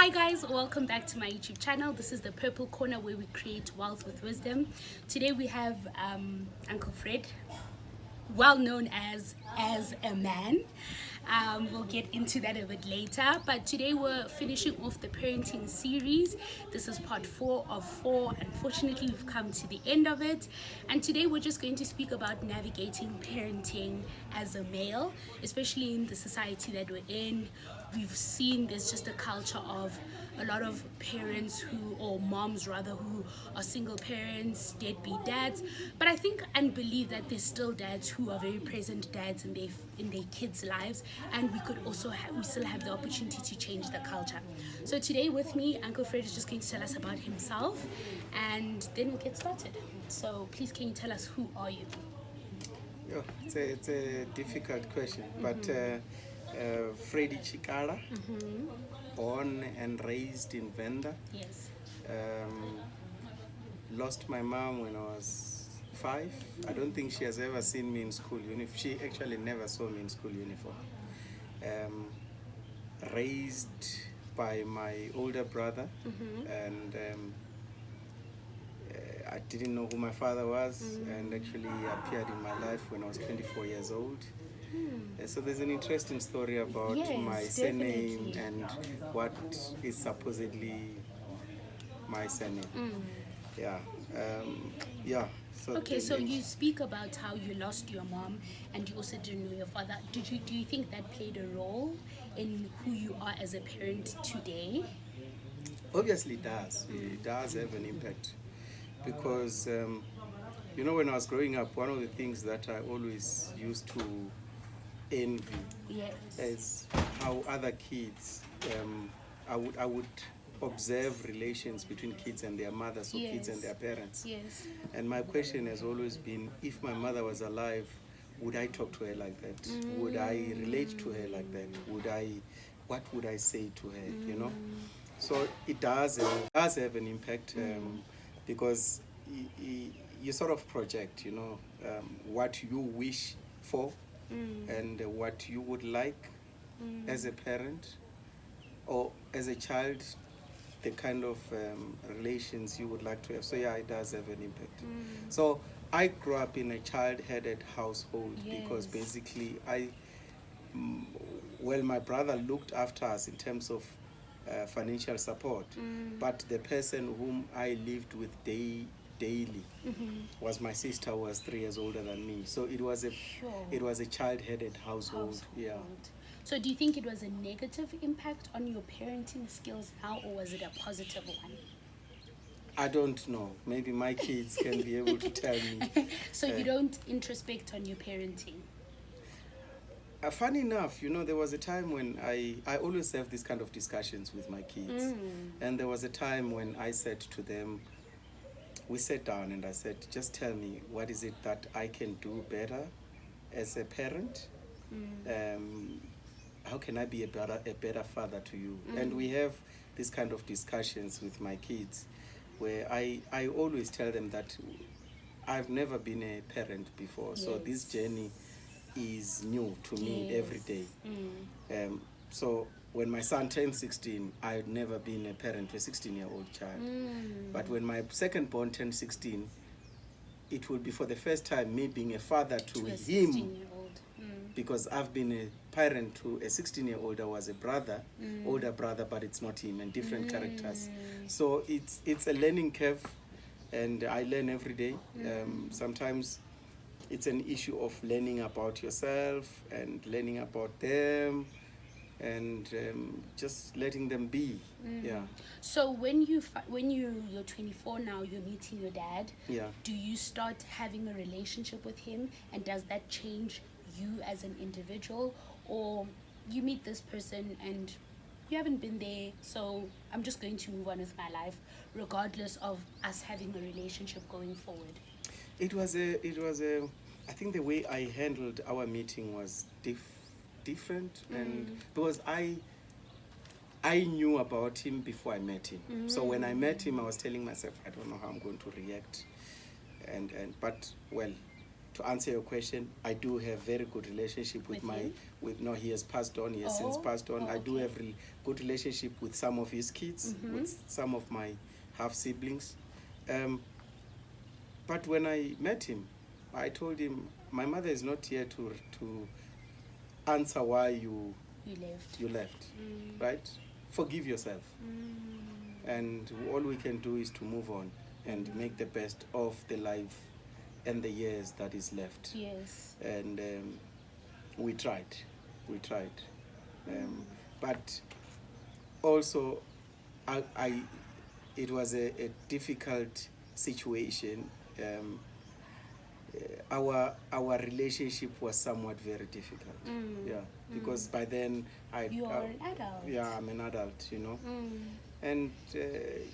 Hi guys, welcome back to my YouTube channel. This is the Purple Corner where we create wealth with wisdom. Today we have Uncle Fred, well known as a man. We'll get into that a bit later, but today we're finishing off the parenting series. This is part 4 of 4. Unfortunately, we've come to the end of it, and today we're just going to speak about navigating parenting as a male, especially in the society that we're in. We've seen there's just a culture of a lot of parents who, or moms rather, who are single parents, deadbeat dads. But I think and believe that there's still dads who are very present dads in their kids' lives, and we still have the opportunity to change the culture. So today with me, Uncle Fred is just going to tell us about himself, and then we'll get started. So please, can you tell us, who are you? Yeah, it's a difficult question, but Freddy Chikala, born and raised in Venda. Yes. Lost my mom when I was 5. I don't think she has ever seen me in school uniform. She actually never saw me in school uniform. Raised by my older brother, and I didn't know who my father was, and actually he appeared in my life when I was 24 years old. So there's an interesting story about my surname and what is supposedly my surname. Yeah. So Okay, so you speak about how you lost your mom and you also didn't know your father. Do you think that played a role in who you are as a parent today? Obviously it does. It does have an impact because when I was growing up, one of the things that I always used to envy is how other kids, I would observe relations between kids and their mothers, or kids and their parents. Yes. And my question has always been, if my mother was alive, would I talk to her like that? Would I relate to her like that? What would I say to her, So it does have an impact, because you sort of project, what you wish for, and what you would like as a parent or as a child, the kind of relations you would like to have. So yeah, it does have an impact. So I grew up in a child-headed household because basically my brother looked after us in terms of financial support, but the person whom I lived with daily was my sister, who was 3 years older than me. So it was a child-headed household. Yeah. So do you think it was a negative impact on your parenting skills now, or was it a positive one? I don't know. Maybe my kids can be able to tell me. So you don't introspect on your parenting? Funny enough, there was a time when I always have these kind of discussions with my kids. And there was a time when I said to them, we sat down and I said, just tell me, what is it that I can do better as a parent? How can I be a better father to you? And we have these kind of discussions with my kids, where I always tell them that I've never been a parent before. So this journey is new to me every day. So when my son turned 16, I had never been a parent to a 16-year-old child. But when my second born turned 16, it will be for the first time me being a father to him, because I've been a parent to a 16-year-old that was a brother, older brother, but it's not him, and different characters. So it's a learning curve, and I learn every day. Sometimes it's an issue of learning about yourself and learning about them, and just letting them be. Yeah. So when you're 24 now, you're meeting your dad. Yeah. Do you start having a relationship with him, and does that change you as an individual? Or you meet this person and you haven't been there, so I'm just going to move on with my life regardless of us having a relationship going forward? It was I think the way I handled our meeting was different, and because I knew about him before I met him. So when I met him, I was telling myself, I don't know how I'm going to react, but to answer your question, I do have very good relationship with my him? no, he has passed on. He has since passed on. I do okay. have good relationship with some of his kids, with some of my half siblings. But when I met him, I told him, my mother is not here to answer why you left, right? Forgive yourself, and all we can do is to move on and make the best of the life and the years that is left. Yes. And we tried, but also I it was a difficult situation. Our relationship was somewhat very difficult. Yeah, because by then You are an adult. Yeah, I'm an adult, you know. And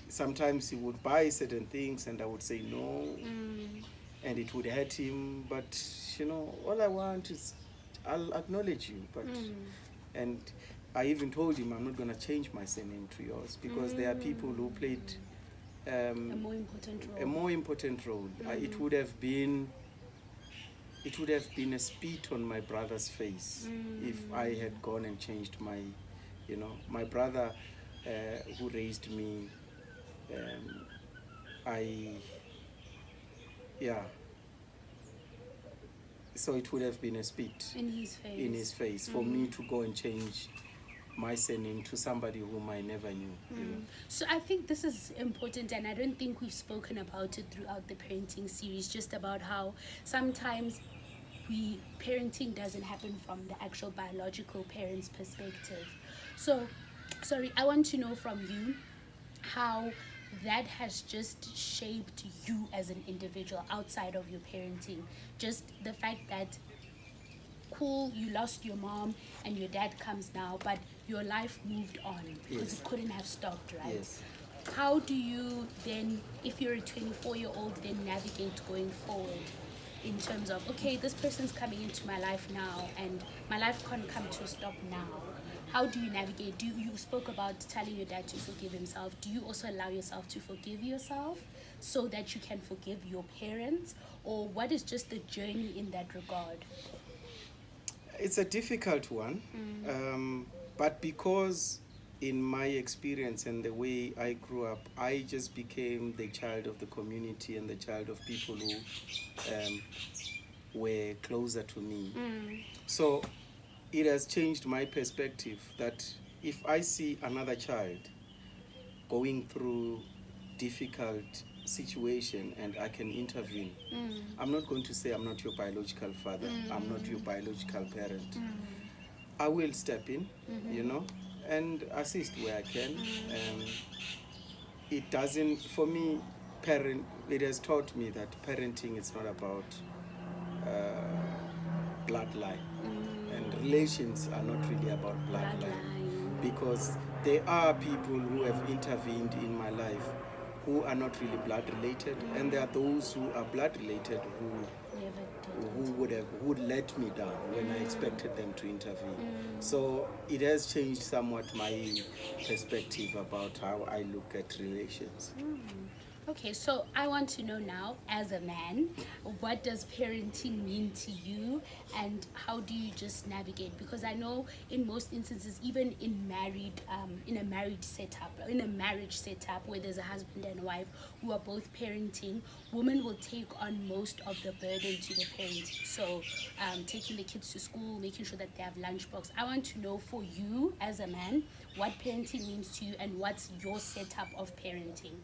sometimes he would buy certain things and I would say no, and it would hurt him. But you know, all I want is I'll acknowledge you. But and I even told him I'm not gonna change my surname to yours because there are people who played a more important role. a more important role. It would have been a spit on my brother's face if I had gone and changed my, you know, my brother who raised me. So it would have been a spit in his face for me to go and change my surname to somebody whom I never knew. You know? So I think this is important, and I don't think we've spoken about it throughout the parenting series, just about how sometimes parenting doesn't happen from the actual biological parent's perspective. So, sorry, I want to know from you how that has just shaped you as an individual outside of your parenting. Just the fact that, cool, you lost your mom and your dad comes now, but your life moved on because it couldn't have stopped, right? Yes. How do you then, if you're a 24-year-old, then navigate going forward in terms of, okay, this person's coming into my life now and my life can't come to a stop now? How do you navigate? You spoke about telling your dad to forgive himself. Do you also allow yourself to forgive yourself so that you can forgive your parents? Or what is just the journey in that regard? It's a difficult one, but because in my experience and the way I grew up, I just became the child of the community and the child of people who were closer to me. So it has changed my perspective that if I see another child going through difficult situation and I can intervene, I'm not going to say I'm not your biological father, I'm not your biological parent. I will step in, you know, and assist where I can. It doesn't, for me, it has taught me that parenting is not about bloodline. And relations are not really about bloodline. Because there are people who have intervened in my life who are not really blood related, and there are those who are blood related who would let me down when I expected them to intervene. So it has changed somewhat my perspective about how I look at relations. Okay, so I want to know now, as a man, what does parenting mean to you and how do you just navigate? Because I know in most instances, even in a marriage setup where there's a husband and a wife who are both parenting, women will take on most of the burden to the parenting. So taking the kids to school, making sure that they have lunchbox. I want to know for you as a man, what parenting means to you and what's your setup of parenting?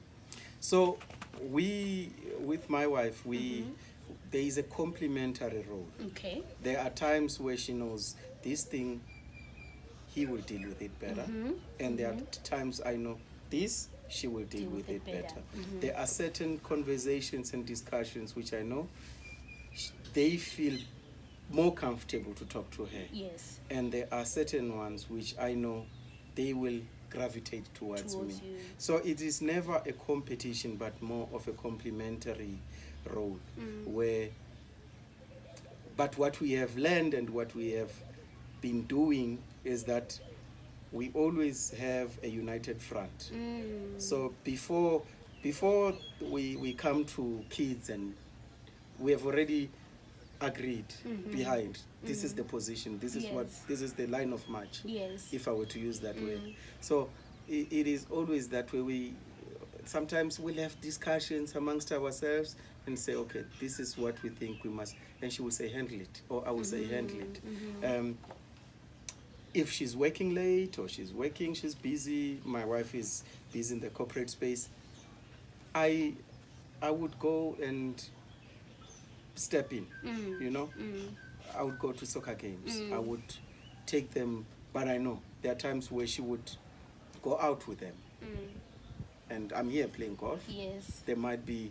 So with my wife, there is a complementary role. Okay. There are times where she knows this thing, he will deal with it better. And there are times I know this, she will deal with it better. There are certain conversations and discussions which I know they feel more comfortable to talk to her. Yes. And there are certain ones which I know they will gravitate towards me. You. So it is never a competition, but more of a complementary role. But what we have learned and what we have been doing is that we always have a united front. So before we come to kids, and we have already agreed behind. This is the position. This is what. This is the line of march. Yes. If I were to use that word. So it is always that way. We sometimes we'll have discussions amongst ourselves and say, okay, this is what we think we must. And she will say, handle it, or I will say, handle it. If she's working late or she's busy, my wife is busy in the corporate space, I would go and step in, you know. I would go to soccer games. I would take them, but I know there are times where she would go out with them. And I'm here playing golf. Yes. There might be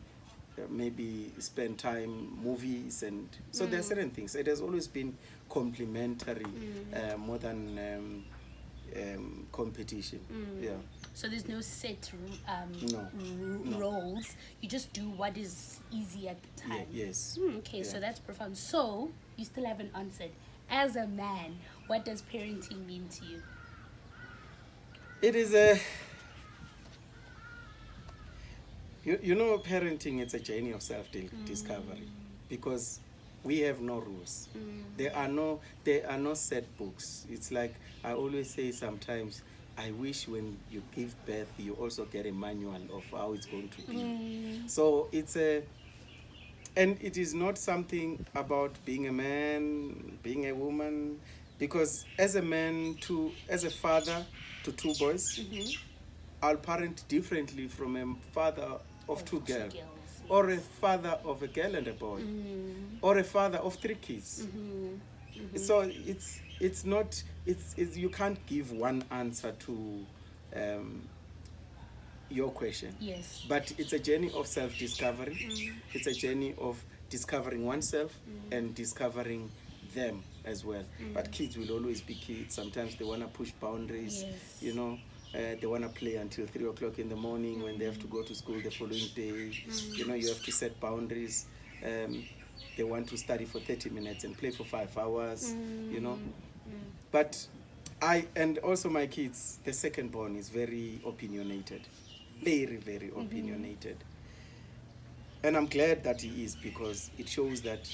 maybe spend time movies, and so there are certain things. It has always been complementary more than competition. Yeah. So there's no set No. roles. You just do what is easy at the time. Yes. Okay, Yeah. so that's profound. So you still haven't answered. As a man, what does parenting mean to you? It is a you know, parenting, it's a journey of self-discovery because we have no rules. There are no set books. It's like I always say sometimes, I wish when you give birth you also get a manual of how it's going to be. So it's and it is not something about being a man, being a woman, because as a man as a father to two boys, I'll parent differently from a father of two girls, yes. or a father of a girl and a boy, or a father of 3 kids. So it's not you can't give one answer to your question. Yes. But it's a journey of self-discovery. It's a journey of discovering oneself and discovering them as well. But kids will always be kids. Sometimes they want to push boundaries. Yes. You know. They want to play until 3 o'clock in the morning when they have to go to school the following day. You know, you have to set boundaries. They want to study for 30 minutes and play for 5 hours, you know. But and also my kids, the second born is very opinionated. Very, very opinionated. And I'm glad that he is, because it shows that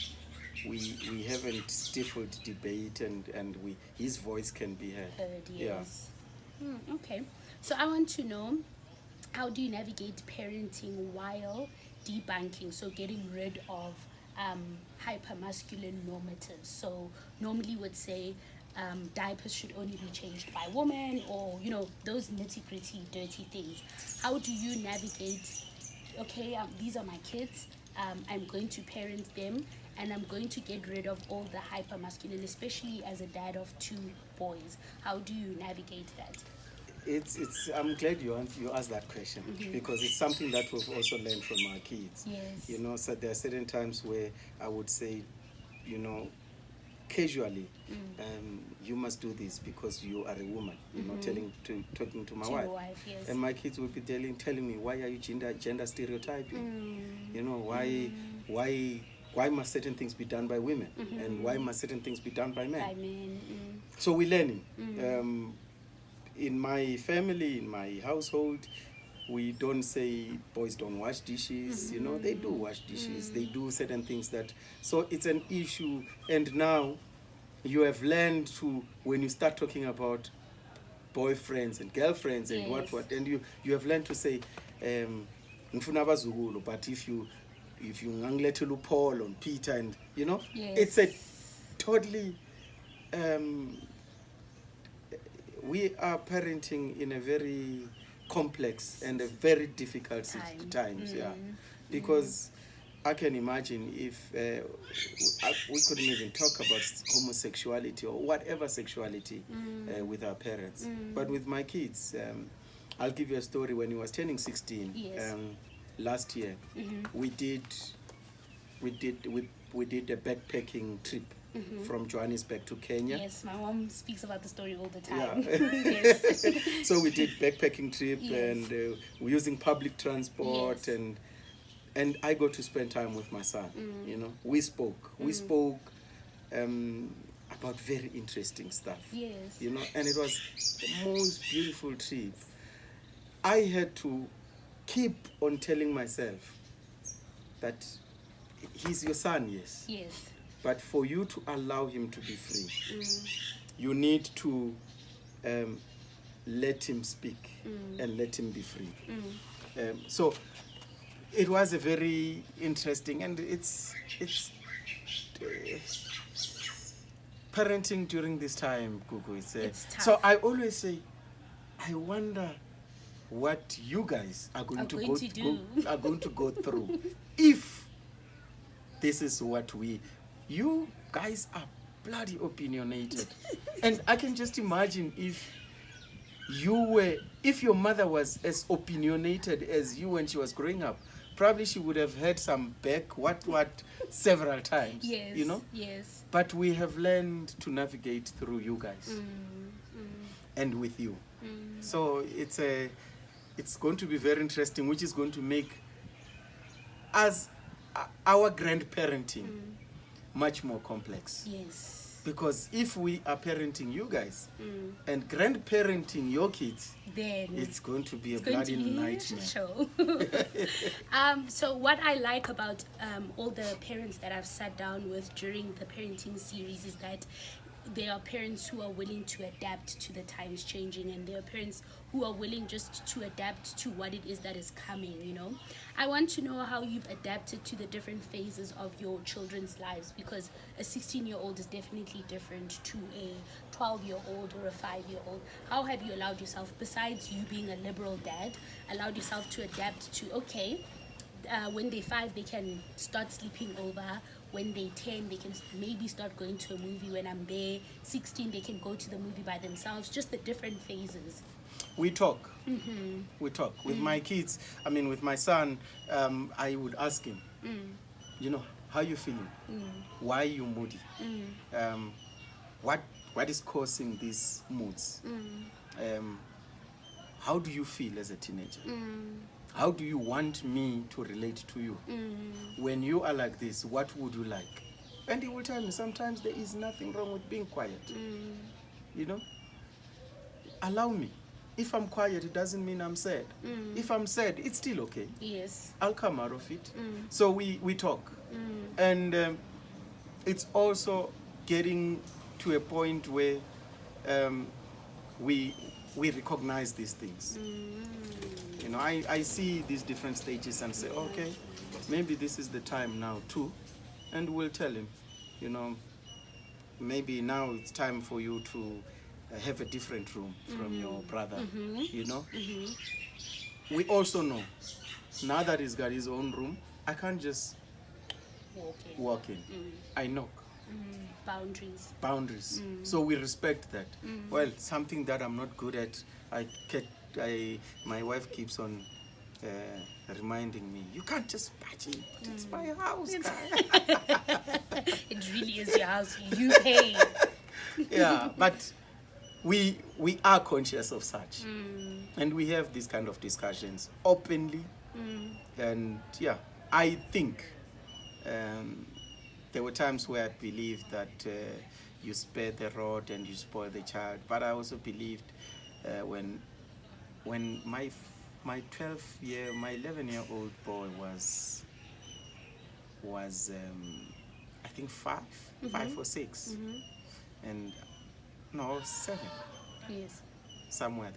we haven't stifled debate, and his voice can be heard. Yes. Okay, so I want to know, how do you navigate parenting while debunking, so getting rid of hypermasculine normatives? So normally would say diapers should only be changed by women, or you know, those nitty-gritty dirty things. How do you navigate, okay, these are my kids, I'm going to parent them, and I'm going to get rid of all the hypermasculine, especially as a dad of 2 boys. How do you navigate that? I'm glad you asked that question, because it's something that we've also learned from our kids. Yes. You know, so there are certain times where I would say, you know, casually, you must do this because you are a woman. You know, talking to my wife. Your wife, yes. And my kids will be telling me, why are you gender stereotyping? You know, why must certain things be done by women, and why must certain things be done by men? By men. So we're learning. In my family, in my household, we don't say boys don't wash dishes. You know, they do wash dishes. They do certain things that. So it's an issue. And now you have learned to, when you start talking about boyfriends and girlfriends and Yes. what, and you have learned to say, ngifuna abazukulu, but if you ngangilethela Paul and Peter, and you know, Yes. it's a totally we are parenting in a very complex and a very difficult times, because I can imagine if we couldn't even talk about homosexuality or whatever sexuality with our parents. But with my kids, I'll give you a story. When he was turning 16, Yes. last year, we did a backpacking trip from Johannesburg to Kenya. Yes, my mom speaks about the story all the time. Yeah. Yes. So we did backpacking trip, Yes. and we're using public transport, Yes. and I got to spend time with my son. You know, we spoke about very interesting stuff. Yes. You know, and it was the most beautiful trip. I had to keep on telling myself that he's your son, yes. Yes. But for you to allow him to be free, you need to let him speak and let him be free. So it was a very interesting, and it's parenting during this time, Gugu. It's tough. So I always say, I wonder what you guys are going to go through if this is what you guys are bloody opinionated. And I can just imagine if your mother was as opinionated as you when she was growing up, probably she would have had some what several times. Yes. You know? Yes. But we have learned to navigate through you guys and with you. So it's going to be very interesting, which is going to make us our grandparenting much more complex. Yes. Because if we are parenting you guys and grandparenting your kids, then it's going to be a bloody nightmare. Show. So what I like about all the parents that I've sat down with during the parenting series is that there are parents who are willing to adapt to the times changing, and there are parents who are willing just to adapt to what it is that is coming, you know. I want to know how you've adapted to the different phases of your children's lives, because a 16-year-old is definitely different to a 12-year-old or a 5-year-old. How have you allowed yourself, besides you being a liberal dad, allowed yourself to adapt to, okay, when they're 5, they can start sleeping over. When they're 10, they can maybe start going to a movie. When I'm there, 16, they can go to the movie by themselves. Just the different phases. We talk. We talk. With my kids, I mean, with my son, I would ask him, you know, how you feeling? Why are you moody? What is causing these moods? How do you feel as a teenager? How do you want me to relate to you? When you are like this, what would you like? And he will tell me, sometimes there is nothing wrong with being quiet. You know? Allow me. If I'm quiet, it doesn't mean I'm sad. If I'm sad, it's still okay. Yes. I'll come out of it. So we talk. And it's also getting to a point where we recognize these things. You know, I see these different stages and say, okay, maybe this is the time now too. And we'll tell him, you know, maybe now it's time for you to have a different room from your brother, you know. We also know, now that he's got his own room, I can't just walk in. I knock. Boundaries. So we respect that. Well, something that I'm not good at, my wife keeps on reminding me, you can't just patch in, but it's my house. It really is your house. You pay. Yeah, but we are conscious of such. And we have these kind of discussions openly. And yeah, I think there were times where I believed that you spare the rod and you spoil the child. But I also believed when my 11-year-old boy was I think 5 or 6, and no 7, yes, somewhere,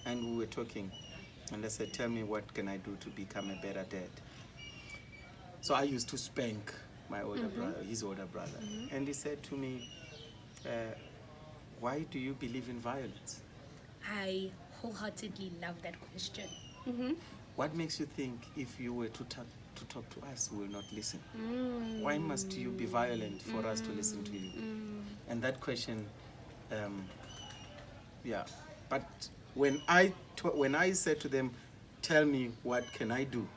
and we were talking, and I said, tell me, what can I do to become a better dad? So I used to spank my older brother, his older brother, and he said to me, why do you believe in violence? I wholeheartedly love that question. What makes you think if you were to talk to us, we will not listen? Why must you be violent for us to listen to you? And that question, yeah. But when I said to them, tell me, what can I do?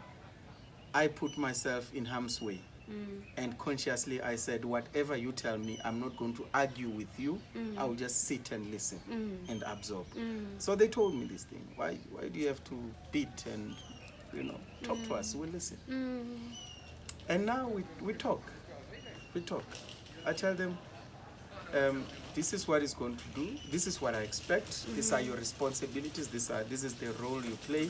I put myself in harm's way. And consciously I said, whatever you tell me, I'm not going to argue with you. I will just sit and listen and absorb. So they told me this thing. Why do you have to beat and, you know, talk to us? We'll listen. And now we talk. We talk. I tell them, this is what it's going to do. This is what I expect. These are your responsibilities. This is the role you play.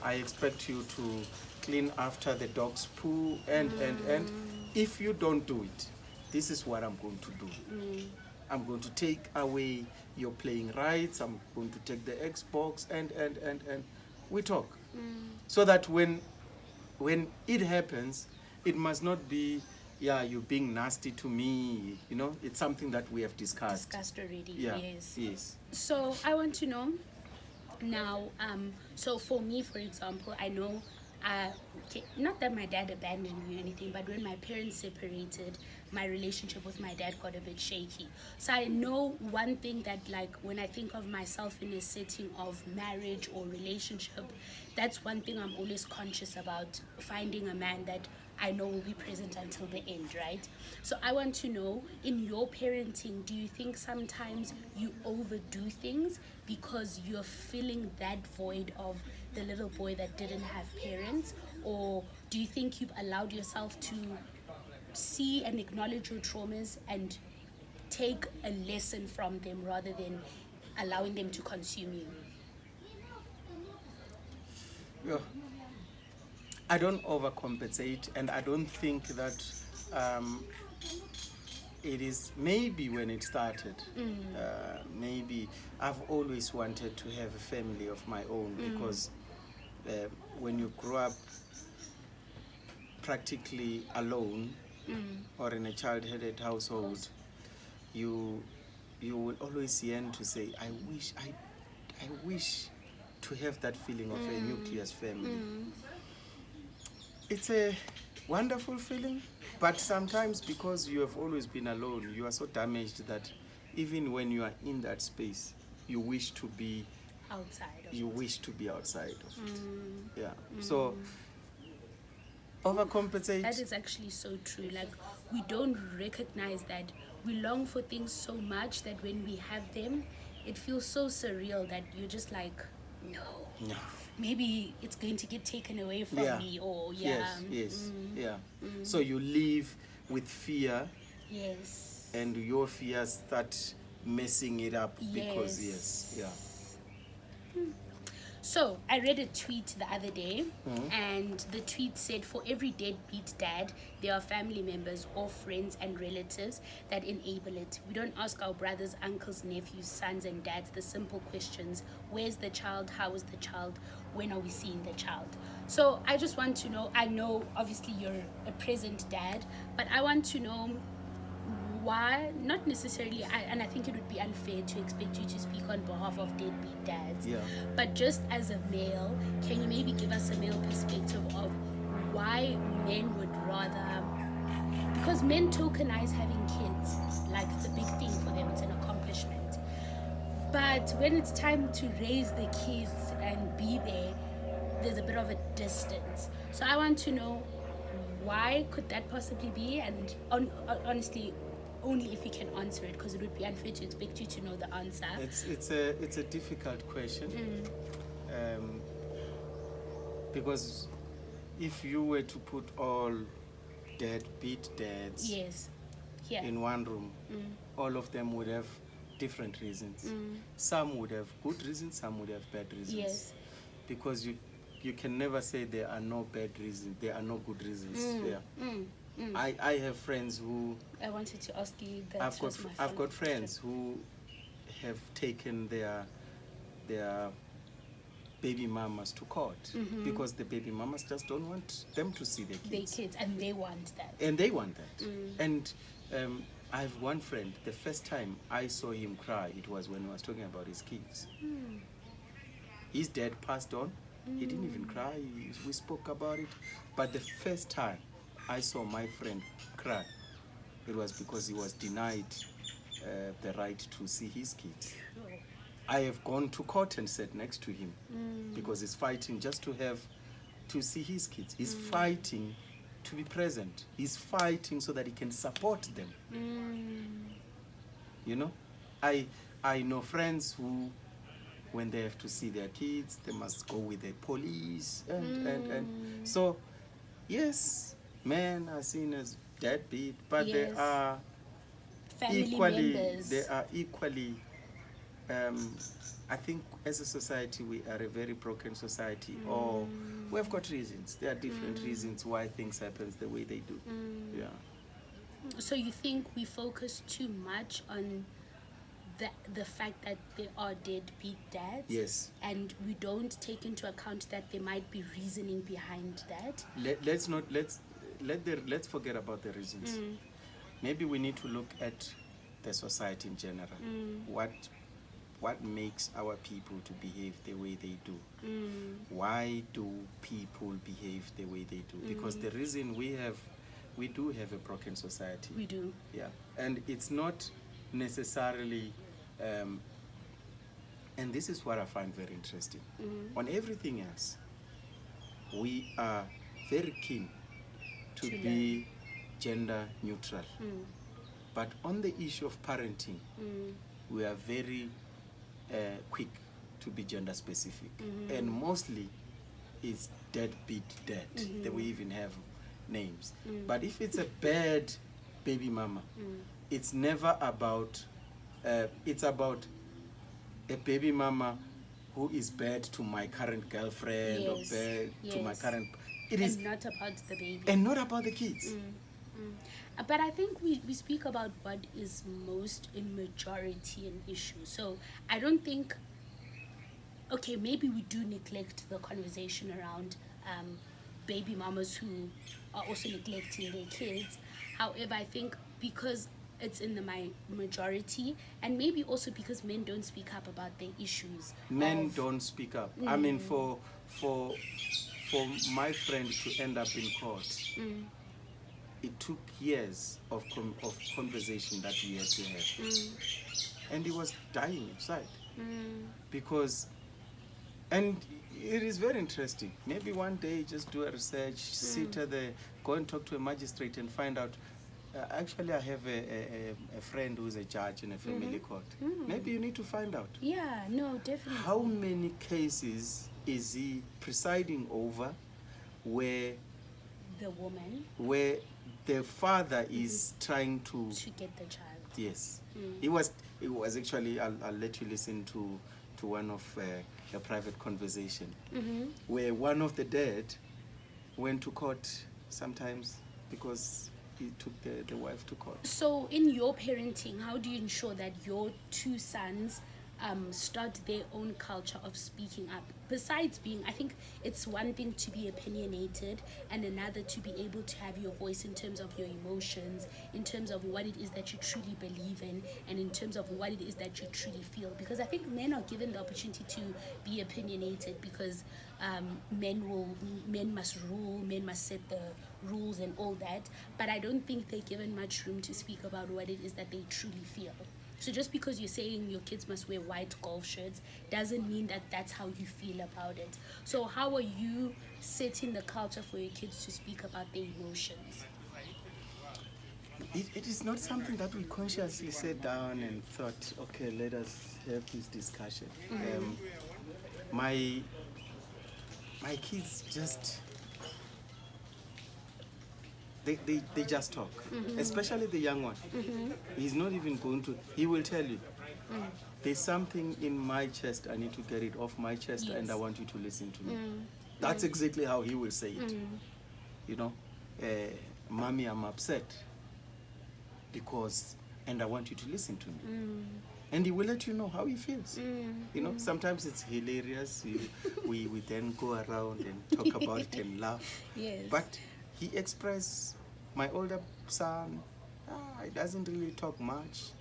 I expect you to clean after the dog's poo and if you don't do it, this is what I'm going to do. I'm going to take away your playing rights. I'm going to take the Xbox and we talk. So that when it happens, it must not be, yeah, you're being nasty to me. You know, it's something that we have discussed. Discussed already. Yeah. Yes. Yes. So I want to know now. So for me, for example, I know. Okay, not that my dad abandoned me or anything, but when my parents separated, my relationship with my dad got a bit shaky. So I know one thing that, like, when I think of myself in a setting of marriage or relationship, that's one thing I'm always conscious about, finding a man that I know will be present until the end, right? So I want to know, in your parenting, do you think sometimes you overdo things because you're filling that void of the little boy that didn't have parents? Or do you think you've allowed yourself to see and acknowledge your traumas and take a lesson from them rather than allowing them to consume you? Yeah. I don't overcompensate, and I don't think that it is, maybe when it started, maybe I've always wanted to have a family of my own, because when you grow up practically alone or in a child-headed household, you will always yearn to say, I wish to have that feeling of a nucleus family. It's a wonderful feeling, but sometimes because you have always been alone, you are so damaged that even when you are in that space, you wish to be outside of you it. wish to be outside of it. Yeah. So overcompensate. That is actually so true. Like, we don't recognize that we long for things so much that when we have them, it feels so surreal that you're just like, no. Maybe it's going to get taken away from me, or Yes. So you live with fear, yes, and your fears start messing it up because So I read a tweet the other day, and the tweet said, for every deadbeat dad, there are family members or friends and relatives that enable it. We don't ask our brothers, uncles, nephews, sons, and dads the simple questions: where's the child? How is the child? When are we seeing the child? So I just want to know, I know obviously you're a present dad, but I want to know why, not necessarily, and I think it would be unfair to expect you to speak on behalf of deadbeat dads, but just as a male, can you maybe give us a male perspective of why men would rather, because men tokenize having kids like it's a big thing for them, it's an accomplishment, but when it's time to raise the kids and be there, there's a bit of a distance. So I want to know, why could that possibly be? And honestly, only if you can answer it, because it would be unfair to expect you to know the answer. It's a difficult question, because if you were to put all deadbeat dads in one room, all of them would have different reasons. Some would have good reasons, some would have bad reasons. Because you can never say there are no bad reasons, there are no good reasons. I have friends who, I wanted to ask you that. I've got friends who have taken their baby mamas to court because the baby mamas just don't want them to see their kids. And they want that. And I have one friend, the first time I saw him cry, it was when he was talking about his kids. His dad passed on. He didn't even cry. We spoke about it. But the first time I saw my friend cry, it was because he was denied the right to see his kids. I have gone to court and sat next to him because he's fighting just to see his kids. He's fighting to be present. He's fighting so that he can support them. You know, I know friends who, when they have to see their kids, they must go with the police and so yes, men are seen as deadbeat, but they are family members. They are equally. I think as a society we are a very broken society, or we've got reasons. There are different reasons why things happen the way they do. So you think we focus too much on the fact that they are deadbeat dads? Yes. And we don't take into account that there might be reasoning behind that? Let's forget about the reasons. Maybe we need to look at the society in general. What makes our people to behave the way they do? Why do people behave the way they do? Because the reason we do have a broken society. We do. Yeah, and it's not necessarily, and this is what I find very interesting. On everything else, we are very keen to be gender neutral. But on the issue of parenting, we are very quick to be gender specific. And mostly it's deadbeat dad. We even have names. But if it's a bad baby mama, it's never about, it's about a baby mama who is bad to my current girlfriend or bad to my current... It is not about the baby. And not about the kids. But I think we speak about what is most in majority an issue. So I don't think, okay, maybe we do neglect the conversation around baby mamas who are also neglecting their kids. However, I think because it's in the majority, and maybe also because men don't speak up about their issues. Men don't speak up. I mean, for my friend to end up in court, it took years of conversation that we had to have. And he was dying inside. Because, and it is very interesting. Maybe one day just do a research, sit at go and talk to a magistrate and find out. Actually, I have a friend who is a judge in a family court. Maybe you need to find out. Yeah, no, definitely. How many cases is he presiding over where the woman, where the father is trying to get the child? Yes. It was actually, I'll let you listen to one of a private conversation where one of the dad went to court sometimes because he took the wife to court. So in your parenting, how do you ensure that your two sons start their own culture of speaking up? Besides being, I think it's one thing to be opinionated and another to be able to have your voice in terms of your emotions, in terms of what it is that you truly believe in, and in terms of what it is that you truly feel. Because I think men are given the opportunity to be opinionated because men must rule, men must set the rules and all that. But I don't think they're given much room to speak about what it is that they truly feel. So just because you're saying your kids must wear white golf shirts doesn't mean that that's how you feel about it. So how are you setting the culture for your kids to speak about their emotions? It is not something that we consciously sat down and thought, okay, let us have this discussion. My kids just... They just talk, especially the young one. He's not even going to, he will tell you, there's something in my chest, I need to get it off my chest, and I want you to listen to me. That's exactly how he will say it. You know, Mommy, I'm upset because, and I want you to listen to me. And he will let you know how he feels. You know, sometimes it's hilarious. We then go around and talk about it and laugh. Yes. But he expressed, my older son, he doesn't really talk much.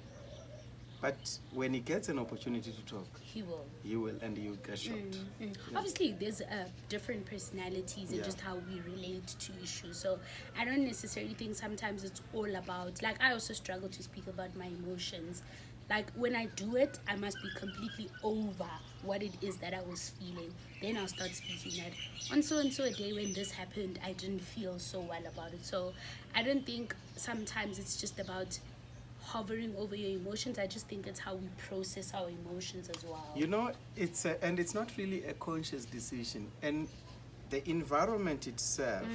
But when he gets an opportunity to talk, he will, and he will get shocked. Yeah. Obviously, there's different personalities and just how we relate to issues. So I don't necessarily think sometimes it's all about, like, I also struggle to speak about my emotions. Like, when I do it, I must be completely over what it is that I was feeling. Then I'll start speaking that on so-and-so a day when this happened, I didn't feel so well about it. So I don't think sometimes it's just about hovering over your emotions. I just think it's how we process our emotions as well. You know, and it's not really a conscious decision. And the environment itself,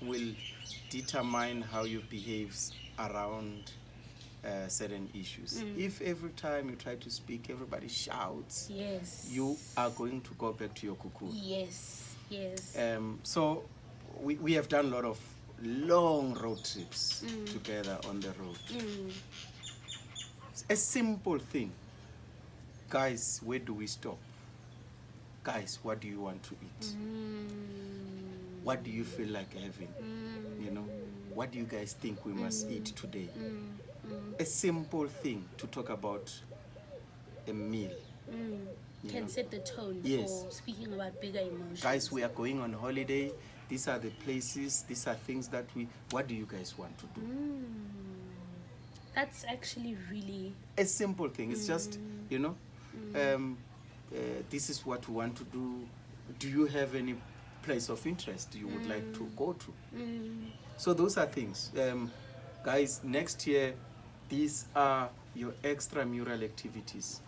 will determine how you behave around certain issues. If every time you try to speak, everybody shouts, you are going to go back to your cocoon. Yes. So we have done a long road trips together on the road. It's a simple thing. Guys, where do we stop? Guys, what do you want to eat? What do you feel like having? You know, what do you guys think we must eat today? A simple thing to talk about a meal. Can set the tone Yes. for speaking about bigger emotions. Guys, we are going on holiday. These are the places. These are things that what do you guys want to do? That's actually really A simple thing. It's just, you know, this is what we want to do. Do you have any place of interest you would like to go to? So those are things. Guys, next year, these are your extramural activities.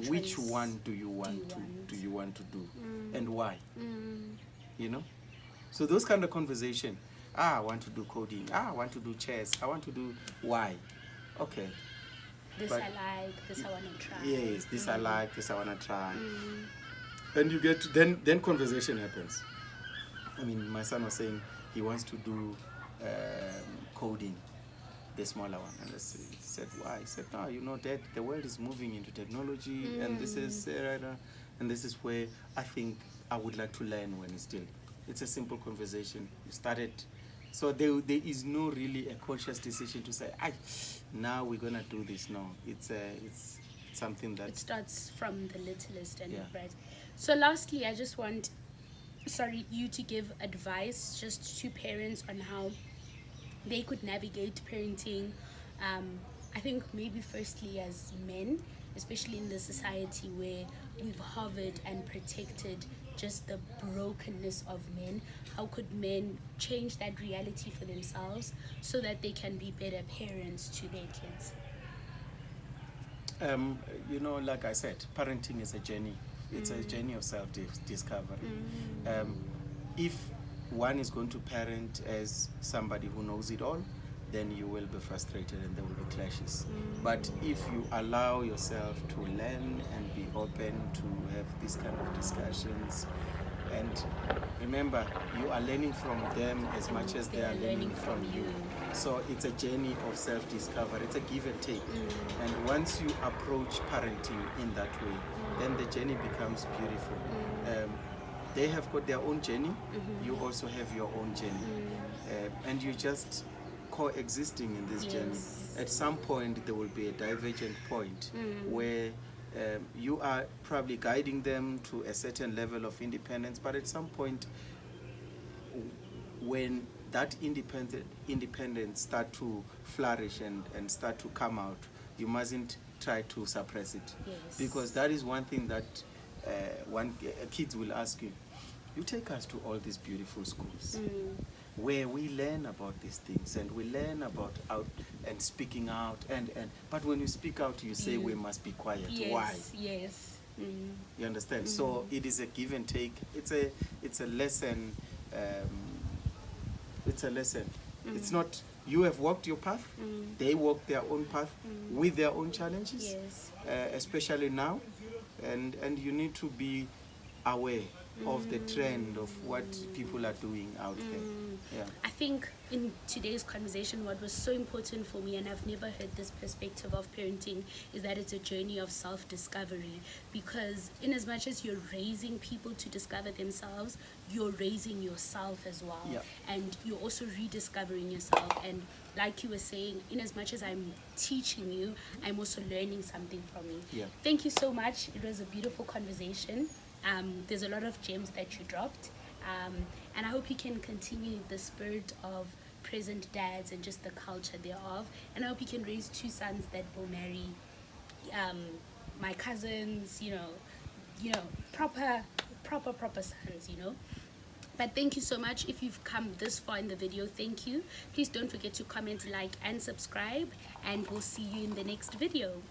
Which one do you want to do? And why? You know? So those kind of conversation. I want to do coding. I want to do chess. I want to do why? Okay. this But- I like, this I want to try. Yes, this I like, this I want to try. And you get then conversation happens. I mean, my son was saying he wants to do coding, the smaller one, and he said, why? He said, no, you know, Dad, the world is moving into technology, and this is and this is where I think I would like to learn when it's a simple conversation. You started, so there is no really a conscious decision to say, now we're gonna do this. No, it's something that It starts from the littlest and Yeah. right. So lastly, I just want you to give advice just to parents on how they could navigate parenting. I think maybe firstly as men, especially in the society where we've hovered and protected just the brokenness of men, how could men change that reality for themselves so that they can be better parents to their kids? you know, like I said, parenting is a journey. It's a journey of self-discovery. If one is going to parent as somebody who knows it all, then you will be frustrated and there will be clashes. But if you allow yourself to learn and be open to have these kind of discussions, and remember, you are learning from them as much as they are learning from you. So it's a journey of self-discovery. It's a give and take. And once you approach parenting in that way, then the journey becomes beautiful. They have got their own journey. You also have your own journey. And you just coexisting in this journey. At some point, there will be a divergent point where you are probably guiding them to a certain level of independence, but at some point when that independence start to flourish and start to come out, you mustn't try to suppress it. Yes. Because that is one thing that kids will ask you. You take us to all these beautiful schools where we learn about these things and we learn about out and speaking out but when you speak out you say we must be quiet. Yes, Why? yes. You understand? So it is a give and take. It's a lesson. It's a lesson. It's not you have walked your path. They walk their own path with their own challenges. Yes. Especially now, and you need to be aware of the trend of what people are doing out there. Yeah. I think in today's conversation, what was so important for me, and I've never heard this perspective of parenting, is that it's a journey of self-discovery. Because in as much as you're raising people to discover themselves, you're raising yourself as well. Yeah. And you're also rediscovering yourself. And like you were saying, in as much as I'm teaching you, I'm also learning something from you. Yeah. Thank you so much. It was a beautiful conversation. There's a lot of gems that you dropped. And I hope you can continue the spirit of present dads and just the culture thereof. And I hope you can raise 2 sons that will marry my cousins, you know, proper sons, you know. But thank you so much. If you've come this far in the video, thank you. Please don't forget to comment, like, and subscribe. And we'll see you in the next video.